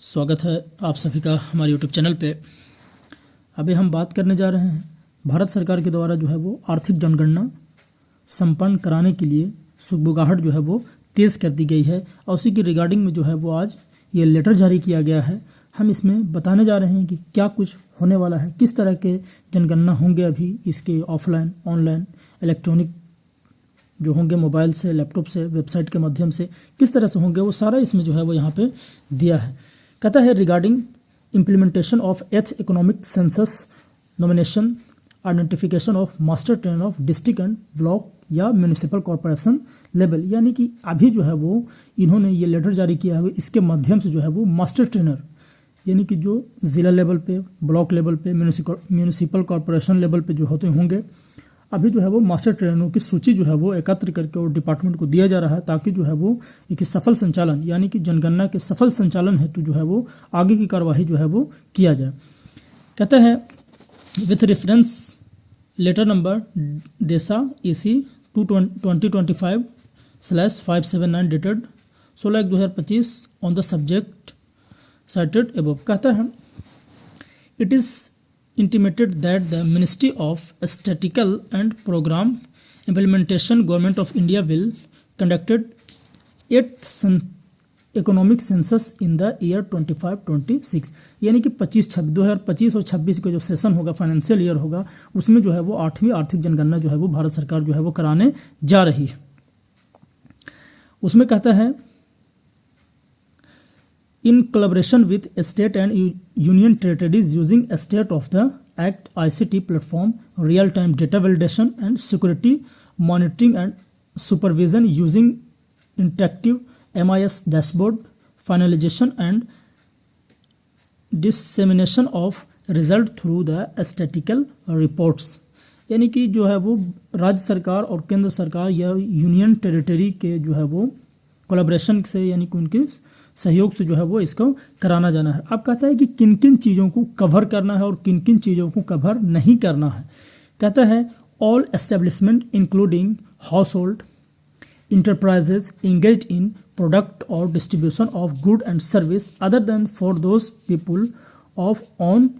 स्वागत है आप सभी का हमारे यूट्यूब चैनल पे। अभी हम बात करने जा रहे हैं भारत सरकार के द्वारा जो है वो आर्थिक जनगणना संपन्न कराने के लिए सुगबुगाहट जो है वो तेज़ कर दी गई है और उसी की रिगार्डिंग में जो है वो आज ये लेटर जारी किया गया है। हम इसमें बताने जा रहे हैं कि क्या कुछ होने वाला है, किस तरह के जनगणना होंगे अभी इसके ऑफलाइन, ऑनलाइन, इलेक्ट्रॉनिक जो होंगे, मोबाइल से, लैपटॉप से, वेबसाइट के माध्यम से किस तरह से होंगे, वो सारा इसमें जो है वो यहाँ पे दिया है। कहता है रिगार्डिंग इम्प्लीमेंटेशन ऑफ एथ economic census nomination identification of master trainer of district and block या म्यूनिसिपल कॉरपोरेशन लेवल, यानी कि अभी जो है वो इन्होंने ये लेटर जारी किया है, इसके माध्यम से जो है वो मास्टर ट्रेनर यानी कि जो ज़िला लेवल पे, ब्लॉक लेवल पे, म्यूनिसिपल कॉरपोरेशन लेवल पे जो होते होंगे, अभी जो है वो मास्टर ट्रेनरों की सूची जो है वो एकत्र करके और डिपार्टमेंट को दिया जा रहा है ताकि जो है वो एक सफल संचालन यानी कि जनगणना के सफल संचालन हेतु जो है वो आगे की कार्यवाही जो है वो किया जाए। कहते हैं विथ रेफरेंस लेटर नंबर देसा EC 2025/579 dated 16/1/2025 on the subject cited above। कहता है it is intimated that the Ministry of Statistical and Program Implementation Government of India will conducted 8th economic census in the year 25-26, यानी कि 2025 और 26 का जो session होगा, financial year होगा, उसमें जो है वो 8वीं आर्थिक जनगणना जो है वो भारत सरकार जो है वो कराने जा रही है। उसमें कहता है in collaboration with state and union territories using a state of the act ICT platform, real-time data validation and security monitoring and supervision using interactive MIS dashboard, finalization and dissemination of result through the statistical reports, यानी कि जो है वो राज्य सरकार और केंद्र सरकार या यूनियन टेरिटरी के जो है वो कोलैबोरेशन से यानी कि उनके सहयोग से जो है वो इसको कराना जाना है। अब कहता है कि किन किन चीज़ों को कवर करना है और किन किन चीज़ों को कवर नहीं करना है। कहता है all establishment including household enterprises engage in product और distribution of good and service other than for those people of on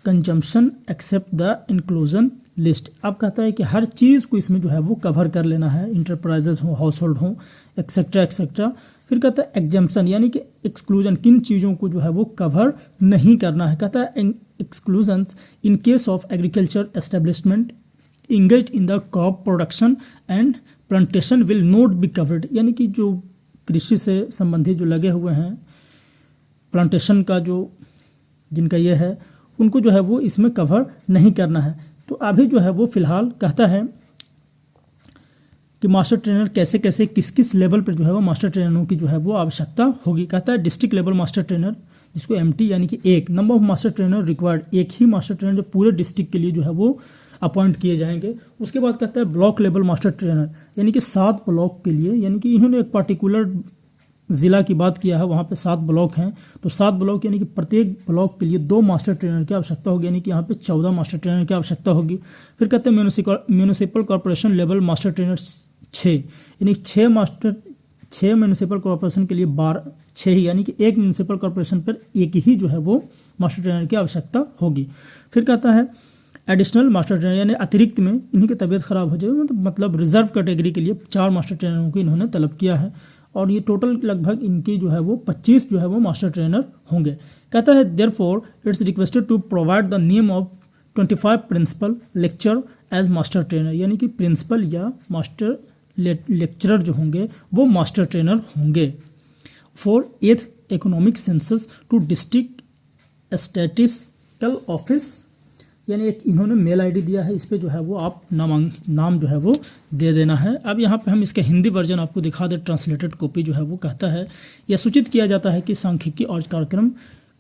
consumption except the inclusion list. अब कहता है कि हर चीज़ को इसमें जो है वो कवर कर लेना है, इंटरप्राइजेज हो, हाउस होल्ड हो, एक्सेट्रा एक्सेट्रा। फिर कहता है एग्जम्पशन यानी कि एक्सक्लूजन, किन चीज़ों को जो है वो कवर नहीं करना है। कहता है exclusions in case of agriculture establishment engage in the crop production and plantation will not be covered, यानी कि जो कृषि से संबंधित जो लगे हुए हैं, प्लांटेशन का जो जिनका ये है, उनको जो है वो इसमें कवर नहीं करना है। तो अभी जो है वो फिलहाल कहता है कि मास्टर ट्रेनर कैसे कैसे किस किस लेवल पर जो है वो मास्टर ट्रेनरों की जो है वो आवश्यकता होगी। कहता है डिस्ट्रिक्ट लेवल मास्टर ट्रेनर जिसको MT यानी कि एक number of master trainer required, एक ही मास्टर ट्रेनर जो पूरे डिस्ट्रिक्ट के लिए जो है वो अपॉइंट किए जाएंगे। उसके बाद कहता है ब्लॉक लेवल मास्टर ट्रेनर यानी कि 7 ब्लॉक के लिए, यानी कि इन्होंने एक पार्टिकुलर ज़िला की बात किया है, वहाँ पे 7 ब्लॉक हैं, तो 7 ब्लॉक यानी कि प्रत्येक ब्लॉक के लिए 2 मास्टर ट्रेनर की आवश्यकता होगी, यानी कि यहाँ पे 14 मास्टर ट्रेनर की आवश्यकता होगी। फिर कहते हैं municipal corporation level master trainer 6, यानी 6 म्यूनिसिपल कॉरपोरेशन के लिए 6 ही, यानी कि एक म्यूनिसिपल कॉरपोरेशन पर एक ही जो है वो मास्टर ट्रेनर की आवश्यकता होगी। फिर कहता है एडिशनल मास्टर ट्रेनर यानी अतिरिक्त में इन्हीं की तबीयत खराब हो जाए, मतलब रिजर्व कैटेगरी के लिए 4 मास्टर ट्रेनरों की इन्होंने तलब किया है और ये टोटल लगभग इनकी जो है वो 25 जो है वो मास्टर ट्रेनर होंगे। कहता है therefore it's requested to provide the name of 25 principal lecture as master trainer, यानी कि प्रिंसिपल या मास्टर लेक्चरर जो होंगे वो मास्टर ट्रेनर होंगे for 8th economic census to district statistical office, यानी एक इन्होंने मेल ID दिया है, इस पर जो है वो आप नाम जो है वो दे देना है। अब यहाँ पे हम इसका हिंदी वर्जन आपको दिखा दे, ट्रांसलेटेड कॉपी जो है वो कहता है यह सूचित किया जाता है कि सांख्यिकी और कार्यक्रम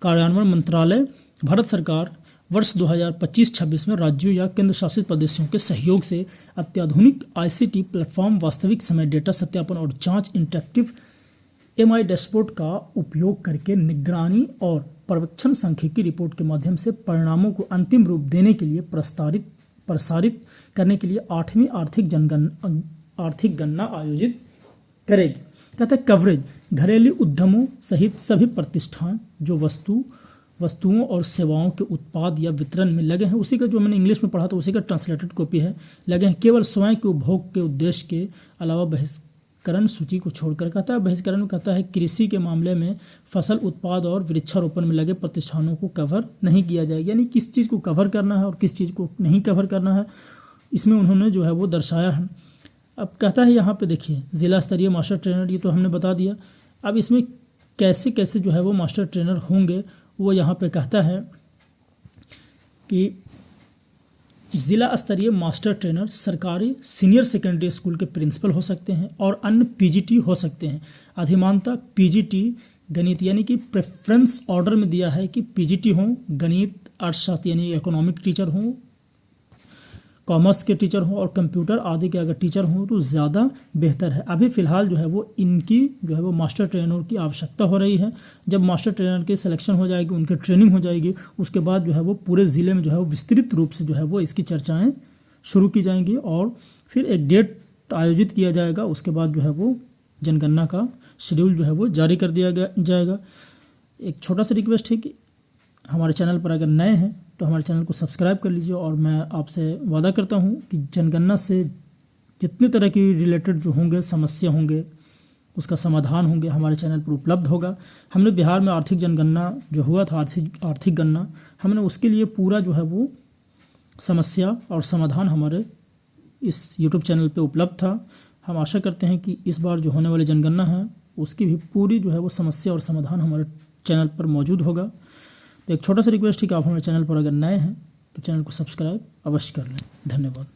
कार्यान्वयन मंत्रालय भारत सरकार वर्ष 2025-26 में राज्यों या केंद्र शासित प्रदेशों के सहयोग से अत्याधुनिक ICT प्लेटफॉर्म, वास्तविक समय डेटा सत्यापन और जांच, इंटरेक्टिव MI डैशबोर्ड का उपयोग करके निगरानी और पर्यवेक्षण सांख्यिकी रिपोर्ट के माध्यम से परिणामों को अंतिम रूप देने के लिए प्रसारित करने के लिए 8वीं आर्थिक गणना आयोजित करेगी। कहता है कवरेज घरेलू उद्यमों सहित सभी प्रतिष्ठान जो वस्तुओं और सेवाओं के उत्पाद या वितरण में लगे हैं, उसी का जो मैंने इंग्लिश में पढ़ा था उसी का ट्रांसलेटेड कॉपी है, लगे हैं केवल स्वयं के उपभोग के उद्देश्य के अलावा बहिष्करण सूची को छोड़कर। कहता है बहिष्करण कहता है कृषि के मामले में फसल उत्पाद और वृक्षारोपण में लगे प्रतिष्ठानों को कवर नहीं किया जाएगा, यानी किस चीज़ को कवर करना है और किस चीज़ को नहीं कवर करना है, इसमें उन्होंने जो है वो दर्शाया है। अब कहता है यहाँ पे देखिए ज़िला स्तरीय मास्टर ट्रेनर, ये तो हमने बता दिया। अब इसमें कैसे कैसे जो है वो मास्टर ट्रेनर होंगे वो यहाँ पे कहता है कि ज़िला स्तरीय मास्टर ट्रेनर सरकारी सीनियर सेकेंडरी स्कूल के प्रिंसिपल हो सकते हैं और अन्य पीजीटी हो सकते हैं। अधिमानतः पीजीटी गणित यानी कि प्रेफरेंस ऑर्डर में दिया है कि पीजीटी हों, गणित अर्थशास्त्र यानी इकोनॉमिक टीचर हों, कॉमर्स के टीचर हों और कंप्यूटर आदि के अगर टीचर हों तो ज़्यादा बेहतर है। अभी फ़िलहाल जो है वो इनकी जो है वो मास्टर ट्रेनर की आवश्यकता हो रही है। जब मास्टर ट्रेनर की सिलेक्शन हो जाएगी, उनकी ट्रेनिंग हो जाएगी, उसके बाद जो है वो पूरे ज़िले में जो है वो विस्तृत रूप से जो है वो इसकी चर्चाएँ शुरू की जाएंगी और फिर एक डेट आयोजित किया जाएगा। उसके बाद जो है वो जनगणना का शेड्यूल जो है वो जारी कर दिया जाएगा। एक छोटा सा रिक्वेस्ट है कि हमारे चैनल पर अगर नए हैं तो हमारे चैनल को सब्सक्राइब कर लीजिए और मैं आपसे वादा करता हूं कि जनगणना से जितने तरह की रिलेटेड जो होंगे समस्या होंगे उसका समाधान होंगे हमारे चैनल पर उपलब्ध होगा। हमने बिहार में आर्थिक जनगणना जो हुआ था, आर्थिक गणना, हमने उसके लिए पूरा जो है वो समस्या और समाधान हमारे इस यूट्यूब चैनल पर उपलब्ध था। हम आशा करते हैं कि इस बार जो होने वाली जनगणना है उसकी भी पूरी जो है वो समस्या और समाधान हमारे चैनल पर मौजूद होगा। तो एक छोटा सा रिक्वेस्ट है कि आप हमारे चैनल पर अगर नए हैं तो चैनल को सब्सक्राइब अवश्य कर लें। धन्यवाद।